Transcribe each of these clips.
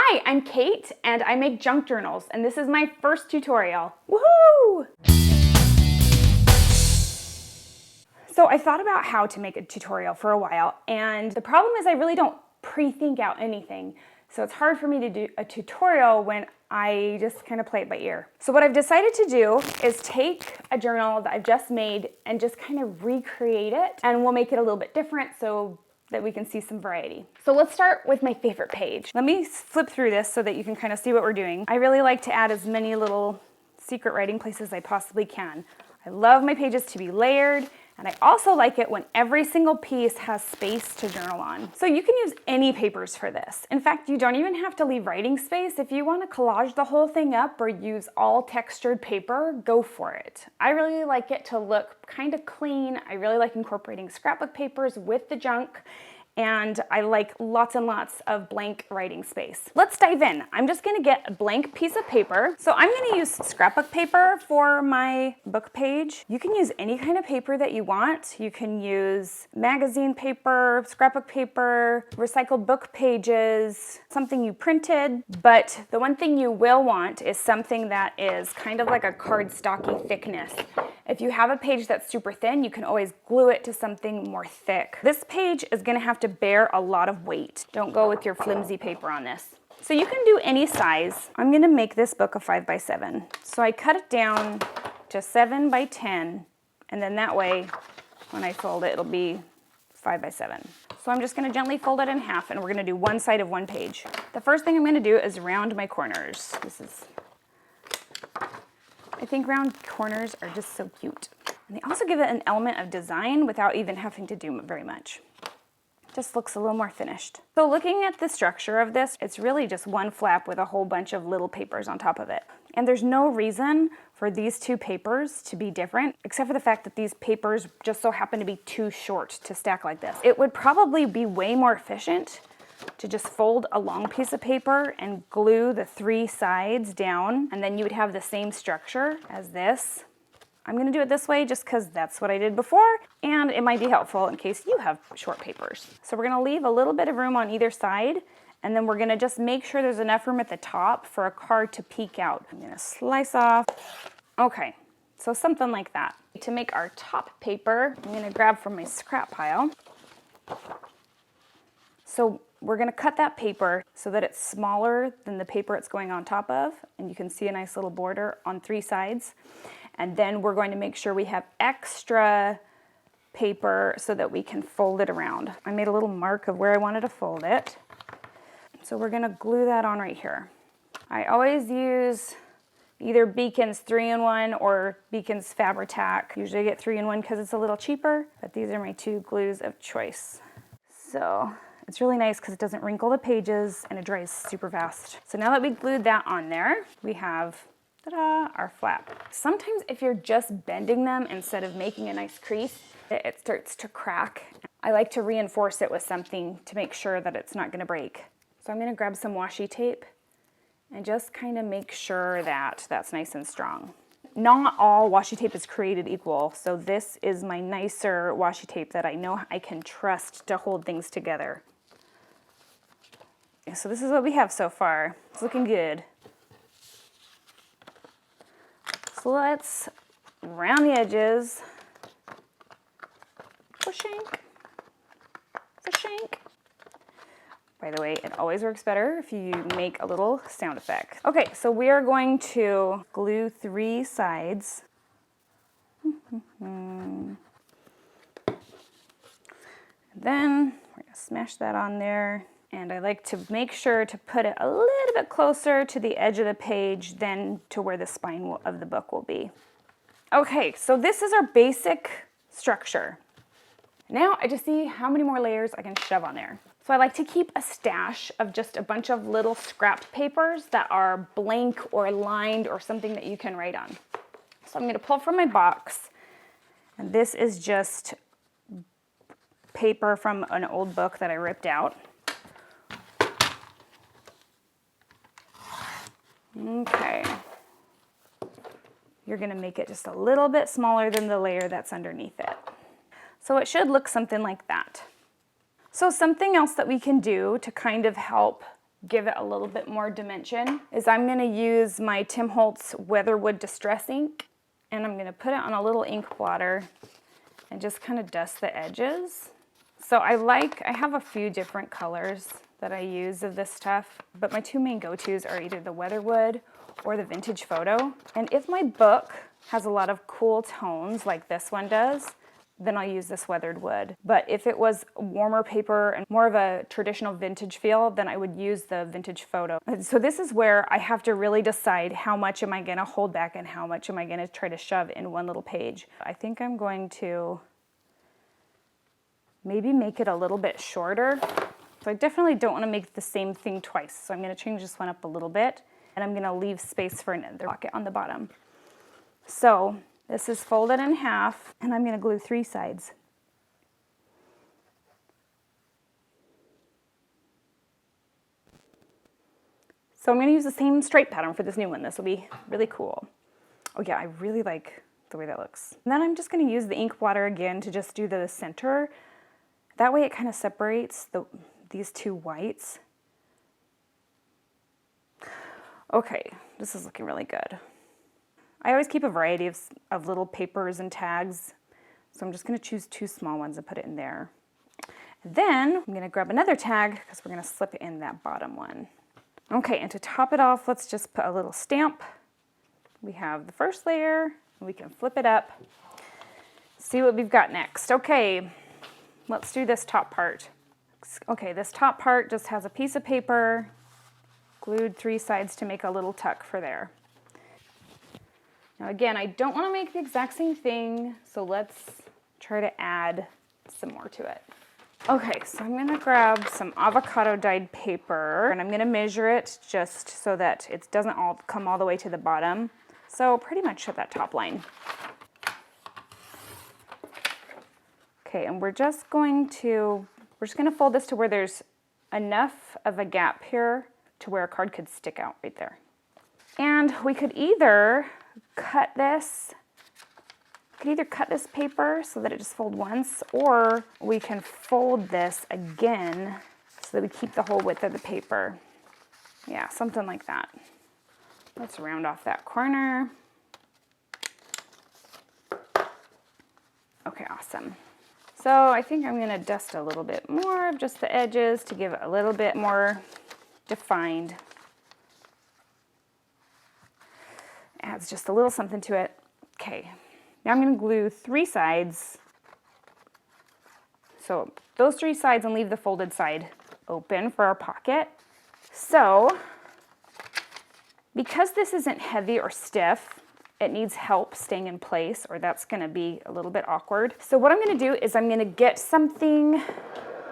Hi, I'm Kate and I make junk journals and this is my first tutorial. Woohoo! So I thought about how to make a tutorial for a while and the problem is I really don't pre-think out anything. So it's hard for me to do a tutorial when I just kind of play it by ear. So what I've decided to do is take a journal that I've just made and just kind of recreate it, and we'll make it a little bit different so that we can see some variety. So let's start with my favorite page. Let me flip through this so that you can kind of see what we're doing. I really like to add as many little secret writing places as I possibly can. I love my pages to be layered, and I also like it when every single piece has space to journal on. So you can use any papers for this. In fact, you don't even have to leave writing space. If you want to collage the whole thing up or use all textured paper, go for it. I really like it to look kind of clean. I really like incorporating scrapbook papers with the junk, and I like lots and lots of blank writing space. Let's dive in. I'm just gonna get a blank piece of paper. So I'm gonna use scrapbook paper for my book page. You can use any kind of paper that you want. You can use magazine paper, scrapbook paper, recycled book pages, something you printed. But the one thing you will want is something that is kind of like a cardstocky thickness. If you have a page that's super thin, you can always glue it to something more thick. This page is gonna have to bear a lot of weight. Don't go with your flimsy paper on this. So you can do any size. I'm gonna make this book a 5x7. So I cut it down to 7x10, and then that way, when I fold it, it'll be 5x7. So I'm just gonna gently fold it in half, and we're gonna do one side of one page. The first thing I'm gonna do is round my corners. I think round corners are just so cute. And they also give it an element of design without even having to do very much. Just looks a little more finished. So looking at the structure of this, it's really just one flap with a whole bunch of little papers on top of it. And there's no reason for these two papers to be different, except for the fact that these papers just so happen to be too short to stack like this. It would probably be way more efficient to just fold a long piece of paper and glue the three sides down, and then you would have the same structure as this. I'm gonna do it this way just because that's what I did before, and it might be helpful in case you have short papers. So we're gonna leave a little bit of room on either side, and then we're gonna just make sure there's enough room at the top for a card to peek out. I'm gonna slice off. Okay, so something like that. To make our top paper, I'm gonna grab from my scrap pile. So we're gonna cut that paper so that it's smaller than the paper it's going on top of, and you can see a nice little border on three sides. And then we're going to make sure we have extra paper so that we can fold it around. I made a little mark of where I wanted to fold it. So we're gonna glue that on right here. I always use either Beacon's 3-in-1 or Beacon's Fabri-Tac. Usually I get 3-in-1 because it's a little cheaper, but these are my two glues of choice. So it's really nice because it doesn't wrinkle the pages and it dries super fast. So now that we glued that on there, we have, ta-da, our flap. Sometimes if you're just bending them instead of making a nice crease, it starts to crack. I like to reinforce it with something to make sure that it's not gonna break. So I'm gonna grab some washi tape and just kind of make sure that that's nice and strong. Not all washi tape is created equal, so this is my nicer washi tape that I know I can trust to hold things together. So this is what we have so far. It's looking good. So let's round the edges. Shank. Shank. By the way, it always works better if you make a little sound effect. Okay, so we are going to glue three sides. Then we're gonna smash that on there. And I like to make sure to put it a little bit closer to the edge of the page than to where the spine of the book will be. Okay, so this is our basic structure. Now I just see how many more layers I can shove on there. So I like to keep a stash of just a bunch of little scrapped papers that are blank or lined or something that you can write on. So I'm gonna pull from my box, and this is just paper from an old book that I ripped out. Okay. You're gonna make it just a little bit smaller than the layer that's underneath it. So it should look something like that. So something else that we can do to kind of help give it a little bit more dimension is I'm going to use my Tim Holtz Weatherwood Distress ink, and I'm going to put it on a little ink blotter and just kind of dust the edges. So I have a few different colors that I use of this stuff, but my two main go-tos are either the Weatherwood or the Vintage Photo. And if my book has a lot of cool tones like this one does, then I'll use this weathered wood. But if it was warmer paper and more of a traditional vintage feel, then I would use the Vintage Photo. And so this is where I have to really decide how much am I gonna hold back and how much am I gonna try to shove in one little page. I think I'm going to maybe make it a little bit shorter. So I definitely don't wanna make the same thing twice. So I'm gonna change this one up a little bit, and I'm gonna leave space for another pocket on the bottom. So this is folded in half, and I'm gonna glue 3 sides. So I'm gonna use the same stripe pattern for this new one. This will be really cool. Oh yeah, I really like the way that looks. And then I'm just gonna use the ink blotter again to just do the center. That way it kind of separates these two whites. Okay, this is looking really good. I always keep a variety of little papers and tags, so I'm just going to choose 2 small ones and put it in there. And then I'm going to grab another tag because we're going to slip it in that bottom one. Okay, and to top it off, let's just put a little stamp. We have the first layer, and we can flip it up, see what we've got next. Okay, let's do this top part. Okay, this top part just has a piece of paper, glued 3 sides to make a little tuck for there. Now again, I don't want to make the exact same thing, so let's try to add some more to it. Okay, so I'm going to grab some avocado dyed paper, and I'm going to measure it just so that it doesn't all come all the way to the bottom. So pretty much at that top line. Okay, and we're just going to fold this to where there's enough of a gap here to where a card could stick out right there. And we could either cut this paper so that it just folds once, or we can fold this again so that we keep the whole width of the paper. Yeah, something like that. Let's round off that corner. Okay, awesome. So I think I'm gonna dust a little bit more of just the edges to give it a little bit more defined. Adds just a little something to it. Okay, now I'm going to glue 3 sides. So those 3 sides, and leave the folded side open for our pocket. So because this isn't heavy or stiff, it needs help staying in place, or that's going to be a little bit awkward. So what I'm going to do is I'm going to get something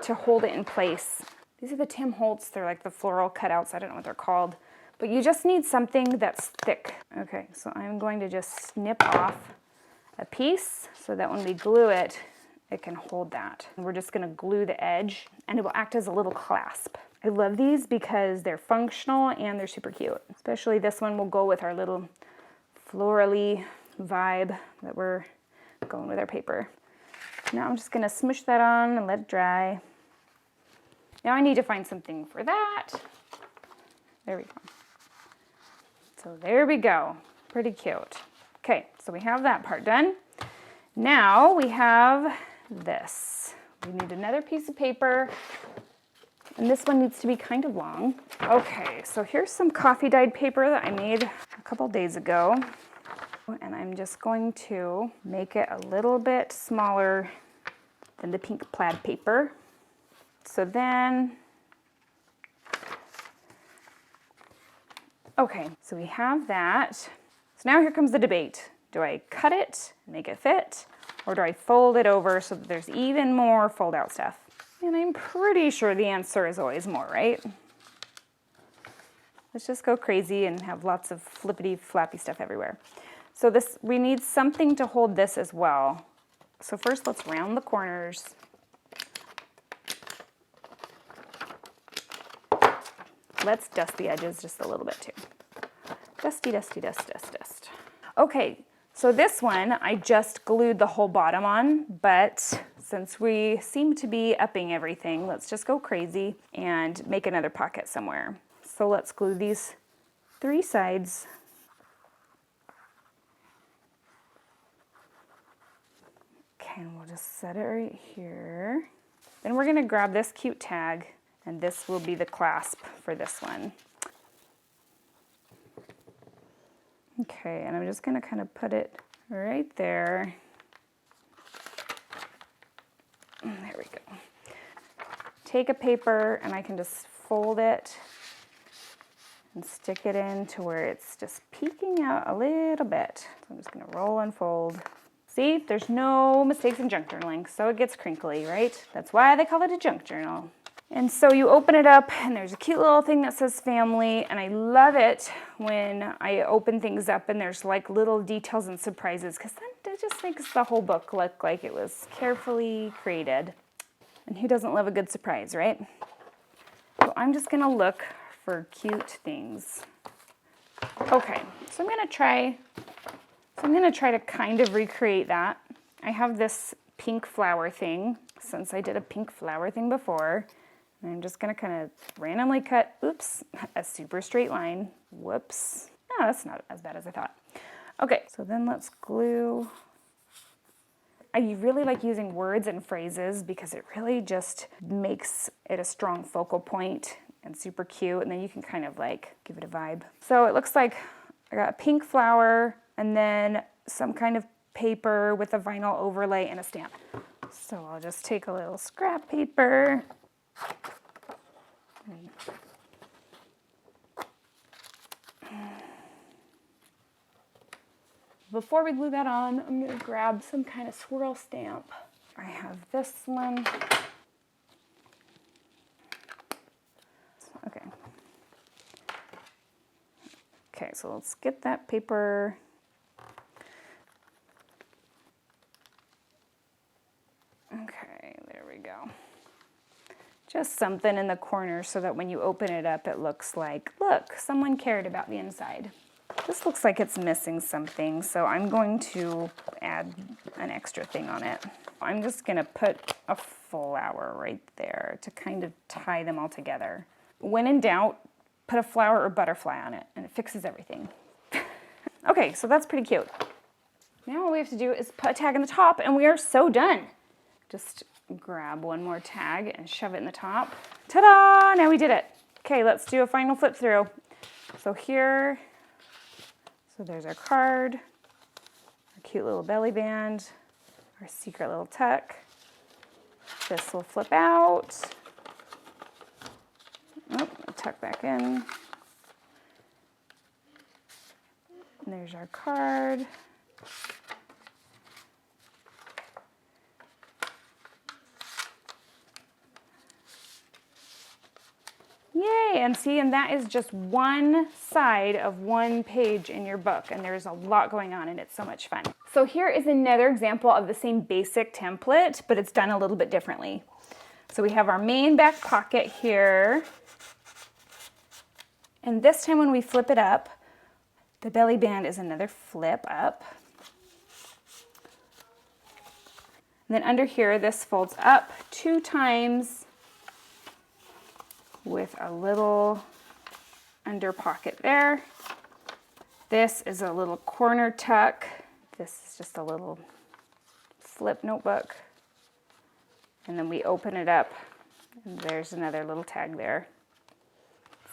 to hold it in place. These are the Tim Holtz. They're like the floral cutouts. I don't know what they're called. But you just need something that's thick. Okay, so I'm going to just snip off a piece so that when we glue it, it can hold that. And we're just gonna glue the edge, and it will act as a little clasp. I love these because they're functional and they're super cute. Especially this one will go with our little florally vibe that we're going with our paper. Now I'm just gonna smush that on and let it dry. Now I need to find something for that. There we go. So there we go, pretty cute. Okay, so we have that part done. Now we have this. We need another piece of paper, and this one needs to be kind of long. Okay, so here's some coffee dyed paper that I made a couple days ago, and I'm just going to make it a little bit smaller than the pink plaid paper. So then, okay, so we have that. So now here comes the debate. Do I cut it, make it fit, or do I fold it over so that there's even more fold out stuff? And I'm pretty sure the answer is always more, right? Let's just go crazy and have lots of flippity flappy stuff everywhere. So this, we need something to hold this as well. So first let's round the corners. Let's dust the edges just a little bit too. Dusty, dusty, dust, dust, dust. Okay, so this one I just glued the whole bottom on, but since we seem to be upping everything, let's just go crazy and make another pocket somewhere. So let's glue these 3 sides. Okay, and we'll just set it right here. Then we're gonna grab this cute tag, and this will be the clasp for this one. Okay, and I'm just gonna kind of put it right there. There we go. Take a paper and I can just fold it and stick it in to where it's just peeking out a little bit. So I'm just gonna roll and fold. See, there's no mistakes in junk journaling, so it gets crinkly, right? That's why they call it a junk journal. And so you open it up and there's a cute little thing that says family, and I love it when I open things up and there's like little details and surprises, because then it just makes the whole book look like it was carefully created. And who doesn't love a good surprise, right? So I'm just gonna look for cute things. Okay, so I'm gonna try to kind of recreate that. I have this pink flower thing, since I did a pink flower thing before. And I'm just gonna kind of randomly cut, oops, a super straight line. Whoops. Oh, that's not as bad as I thought. Okay, so then let's glue. I really like using words and phrases because it really just makes it a strong focal point and super cute, and then you can kind of like give it a vibe. So it looks like I got a pink flower and then some kind of paper with a vinyl overlay and a stamp. So I'll just take a little scrap paper. Before we glue that on, I'm going to grab some kind of swirl stamp. I have this one. Okay. Okay, so let's get that paper. Okay, there we go. Just something in the corner so that when you open it up, it looks like, look, someone cared about the inside. This looks like it's missing something, so I'm going to add an extra thing on it. I'm just gonna put a flower right there to kind of tie them all together. When in doubt, put a flower or butterfly on it, and it fixes everything. Okay, so that's pretty cute. Now all we have to do is put a tag in the top, and we are so done. Just grab one more tag and shove it in the top. Ta-da! Now we did it. Okay, let's do a final flip through. So here, so there's our card, our cute little belly band, our secret little tuck. This will flip out. Oh, tuck back in. And there's our card. Yay, and see, and that is just one side of one page in your book, and there's a lot going on and it's so much fun. So here is another example of the same basic template, but it's done a little bit differently. So we have our main back pocket here, and this time when we flip it up, the belly band is another flip up. And then under here, this folds up 2 times with a little under pocket there. This is a little corner tuck. This is just a little flip notebook. And then we open it up, and there's another little tag there.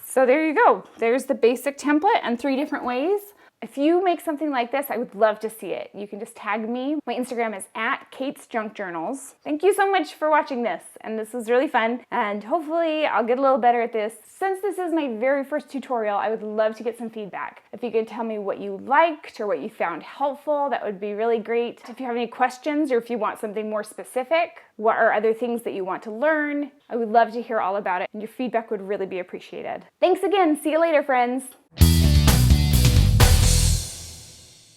So there you go. There's the basic template and 3 different ways. If you make something like this, I would love to see it. You can just tag me. My Instagram is @KatesJunkJournals. Thank you so much for watching this, and this was really fun, and hopefully I'll get a little better at this. Since this is my very first tutorial, I would love to get some feedback. If you could tell me what you liked or what you found helpful, that would be really great. If you have any questions or if you want something more specific, what are other things that you want to learn, I would love to hear all about it, and your feedback would really be appreciated. Thanks again. See you later, friends.